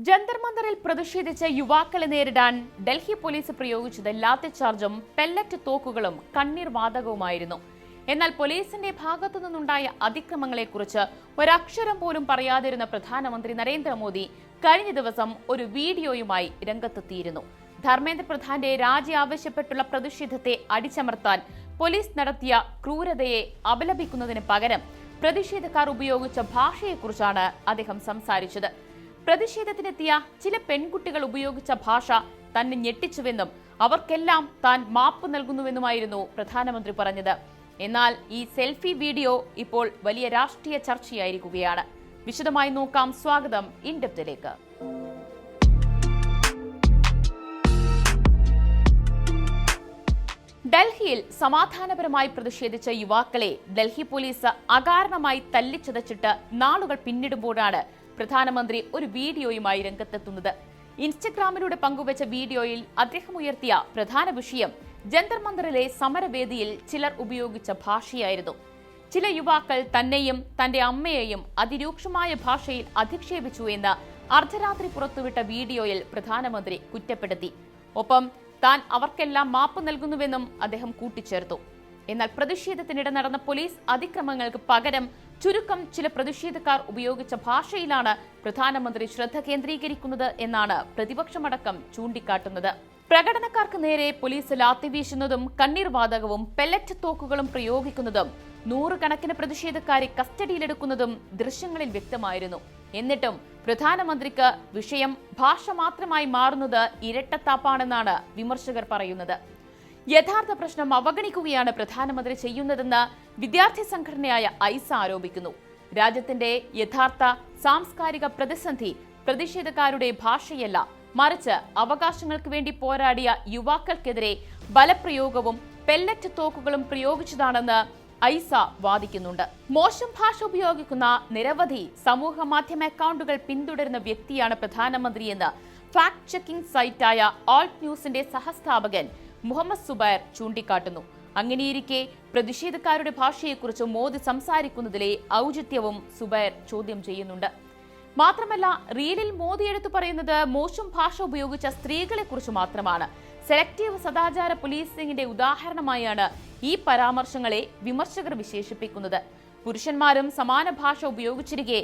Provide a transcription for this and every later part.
ജന്തർ മന്ദറിൽ പ്രതിഷേധിച്ച യുവാക്കളെ നേരിടാൻ ഡൽഹി പോലീസ് പ്രയോഗിച്ചത് ലാത്തിചാർജും പെല്ലറ്റ് തോക്കുകളും കണ്ണീർ വാതകവുമായിരുന്നു. എന്നാൽ പോലീസിന്റെ ഭാഗത്തു നിന്നുണ്ടായ അതിക്രമങ്ങളെക്കുറിച്ച് ഒരക്ഷരം പോലും പറയാതിരുന്ന പ്രധാനമന്ത്രി നരേന്ദ്രമോദി കഴിഞ്ഞ ദിവസം ഒരു വീഡിയോയുമായി രംഗത്തെത്തിയിരുന്നു. ധർമ്മേന്ദ്ര പ്രധാന്റെ രാജി ആവശ്യപ്പെട്ടുള്ള പ്രതിഷേധത്തെ അടിച്ചമർത്താൻ പോലീസ് നടത്തിയ ക്രൂരതയെ അപലപിക്കുന്നതിന് പകരം പ്രതിഷേധക്കാർ ഉപയോഗിച്ച ഭാഷയെക്കുറിച്ചാണ് അദ്ദേഹം സംസാരിച്ചത്. പ്രതിഷേധത്തിനെത്തിയ ചില പെൺകുട്ടികൾ ഉപയോഗിച്ച ഭാഷ തന്നെ ഞെട്ടിച്ചുവെന്നും അവർക്കെല്ലാം താൻ മാപ്പ് നൽകുന്നുവെന്നുമായിരുന്നു പ്രധാനമന്ത്രി പറഞ്ഞത്. എന്നാൽ ഈ സെൽഫി വീഡിയോ ഇപ്പോൾ വലിയ രാഷ്ട്രീയ ചർച്ചയായിരിക്കുകയാണ്. വിശദമായി നോക്കാം. സ്വാഗതം ഇൻഡെപ്തിലേക്ക്. ഡൽഹിയിൽ സമാധാനപരമായി പ്രതിഷേധിച്ച യുവാക്കളെ ഡൽഹി പോലീസ് അകാരണമായി തല്ലിച്ചതച്ചിട്ട് നാളുകൾ പിന്നിടുമ്പോഴാണ് പ്രധാനമന്ത്രി ഒരു വീഡിയോയുമായി രംഗത്തെത്തുന്നത്. ഇൻസ്റ്റഗ്രാമിലൂടെ പങ്കുവച്ച വീഡിയോയിൽ അദ്ദേഹം ഉയർത്തിയ പ്രധാന വിഷയം ജന്തർ മന്ദറിലെ സമരവേദിയിൽ ചിലർ ഉപയോഗിച്ച ഭാഷയായിരുന്നു. ചില യുവാക്കൾ തന്നെയും തന്റെ അമ്മയെയും അതിരൂക്ഷമായ ഭാഷയിൽ അധിക്ഷേപിച്ചു എന്ന് അർദ്ധരാത്രി പുറത്തുവിട്ട വീഡിയോയിൽ പ്രധാനമന്ത്രി കുറ്റപ്പെടുത്തി. ഒപ്പം താൻ അവർക്കെല്ലാം മാപ്പ് നൽകുന്നുവെന്നും അദ്ദേഹം കൂട്ടിച്ചേർത്തു. എന്നാൽ പ്രതിഷേധത്തിനിടെ നടന്ന പോലീസ് അതിക്രമങ്ങൾക്ക് പകരം ചുരുക്കം ചില പ്രതിഷേധക്കാർ ഉപയോഗിച്ച ഭാഷയിലാണ് പ്രധാനമന്ത്രി ശ്രദ്ധ കേന്ദ്രീകരിക്കുന്നത് എന്നാണ് പ്രതിപക്ഷമടക്കം ചൂണ്ടിക്കാട്ടുന്നത്. പ്രകടനക്കാർക്ക് നേരെ പോലീസ് ലാത്തി വീശുന്നതും കണ്ണീർ വാതകവും പെല്ലറ്റ് തോക്കുകളും പ്രയോഗിക്കുന്നതും നൂറുകണക്കിന് പ്രതിഷേധക്കാരെ കസ്റ്റഡിയിലെടുക്കുന്നതും ദൃശ്യങ്ങളിൽ വ്യക്തമായിരുന്നു. എന്നിട്ടും പ്രധാനമന്ത്രിക്ക് വിഷയം ഭാഷ മാത്രമായി മാറുന്നത് ഇരട്ടത്താപ്പാണെന്നാണ് വിമർശകർ പറയുന്നത്. യഥാർത്ഥ പ്രശ്നം അവഗണിക്കുകയാണ് പ്രധാനമന്ത്രി ചെയ്യുന്നതെന്ന് വിദ്യാർത്ഥി സംഘടനയായ ഐസ ആരോപിക്കുന്നു. രാജ്യത്തിന്റെ യഥാർത്ഥ സാംസ്കാരിക പ്രതിസന്ധി പ്രതിഷേധക്കാരുടെ ഭാഷയല്ല, മറിച്ച് അവകാശങ്ങൾക്ക് വേണ്ടി പോരാടിയ യുവാക്കൾക്കെതിരെ ബലപ്രയോഗവും പെല്ലറ്റ് തോക്കുകളും പ്രയോഗിച്ചതാണെന്ന് ഐസ വാദിക്കുന്നുണ്ട്. മോശം ഭാഷ ഉപയോഗിക്കുന്ന നിരവധി സമൂഹ മാധ്യമ അക്കൗണ്ടുകൾ പിന്തുടരുന്ന വ്യക്തിയാണ് പ്രധാനമന്ത്രിയെന്ന് ഫാക്ട് ചെക്കിംഗ് സൈറ്റായ ആൾട്ട് ന്യൂസിന്റെ സഹസ്ഥാപകൻ മുഹമ്മദ് സുബൈർ ചൂണ്ടിക്കാട്ടുന്നു. അങ്ങനെയിരിക്കെ പ്രതിഷേധക്കാരുടെ ഭാഷയെക്കുറിച്ച് മോദി സംസാരിക്കുന്നതിലെ ഔചിത്യവും സുബൈർ ചോദ്യം ചെയ്യുന്നുണ്ട്. മാത്രമല്ല, റീലിൽ മോദി എടുത്തു പറയുന്നത് മോശം ഭാഷ ഉപയോഗിച്ച സ്ത്രീകളെ കുറിച്ച് മാത്രമാണ്. സെലക്ടീവ് സദാചാര പോലീസിംഗിന്റെ ഉദാഹരണമായാണ് ഈ പരാമർശങ്ങളെ വിമർശകർ വിശേഷിപ്പിക്കുന്നത്. പുരുഷന്മാരും സമാന ഭാഷ ഉപയോഗിച്ചിരിക്കെ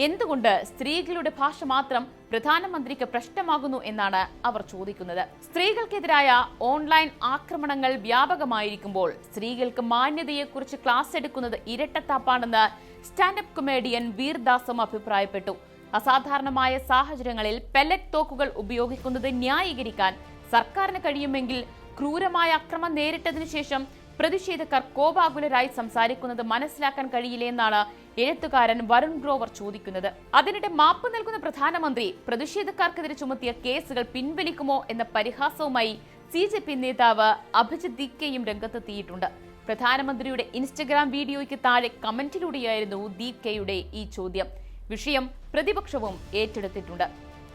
എന്തുകൊണ്ട് സ്ത്രീകളുടെ ഭാഷ മാത്രം പ്രധാനമന്ത്രിക്ക് പ്രശ്നമാകുന്നു എന്നാണ് അവർ ചോദിക്കുന്നത്. സ്ത്രീകൾക്കെതിരായ ഓൺലൈൻ ആക്രമണങ്ങൾ വ്യാപകമായിരിക്കുമ്പോൾ സ്ത്രീകൾക്ക് മാന്യതയെക്കുറിച്ച് ക്ലാസ് എടുക്കുന്നത് ഇരട്ടത്താപ്പാണെന്ന് സ്റ്റാൻഡപ്പ് കൊമേഡിയൻ വീർദാസും അഭിപ്രായപ്പെട്ടു. അസാധാരണമായ സാഹചര്യങ്ങളിൽ പെല്ലറ്റ് തോക്കുകൾ ഉപയോഗിക്കുന്നത് ന്യായീകരിക്കാൻ സർക്കാരിന് കഴിയുമെങ്കിൽ ക്രൂരമായ അക്രമം നേരിട്ടതിനു ശേഷം പ്രതിഷേധക്കാർ കോപാകുലരായി സംസാരിക്കുന്നത് മനസ്സിലാക്കാൻ കഴിയില്ലേ എന്നാണ് എഴുത്തുകാരൻ വരുൺ ഗ്രോവർ ചോദിക്കുന്നത്. അതിനിടെ മാപ്പ് നൽകുന്ന പ്രധാനമന്ത്രി പ്രതിഷേധക്കാർക്കെതിരെ ചുമത്തിയ കേസുകൾ പിൻവലിക്കുമോ എന്ന പരിഹാസവുമായി CJP നേതാവ് അഭിജിത് ദീപ്കയും രംഗത്തെത്തിയിട്ടുണ്ട്. പ്രധാനമന്ത്രിയുടെ ഇൻസ്റ്റഗ്രാം വീഡിയോയ്ക്ക് താഴെ കമന്റിലൂടെയായിരുന്നു ദീപ്കയുടെ ഈ ചോദ്യം. വിഷയം പ്രതിപക്ഷവും ഏറ്റെടുത്തിട്ടുണ്ട്.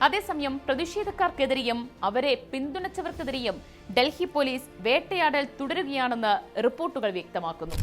അതേസമയം പ്രതിഷേധക്കാർക്കെതിരെയും അവരെ പിന്തുണച്ചവർക്കെതിരെയും ഡൽഹി പോലീസ് വേട്ടയാടൽ തുടരുകയാണെന്ന് റിപ്പോർട്ടുകൾ വ്യക്തമാക്കുന്നു.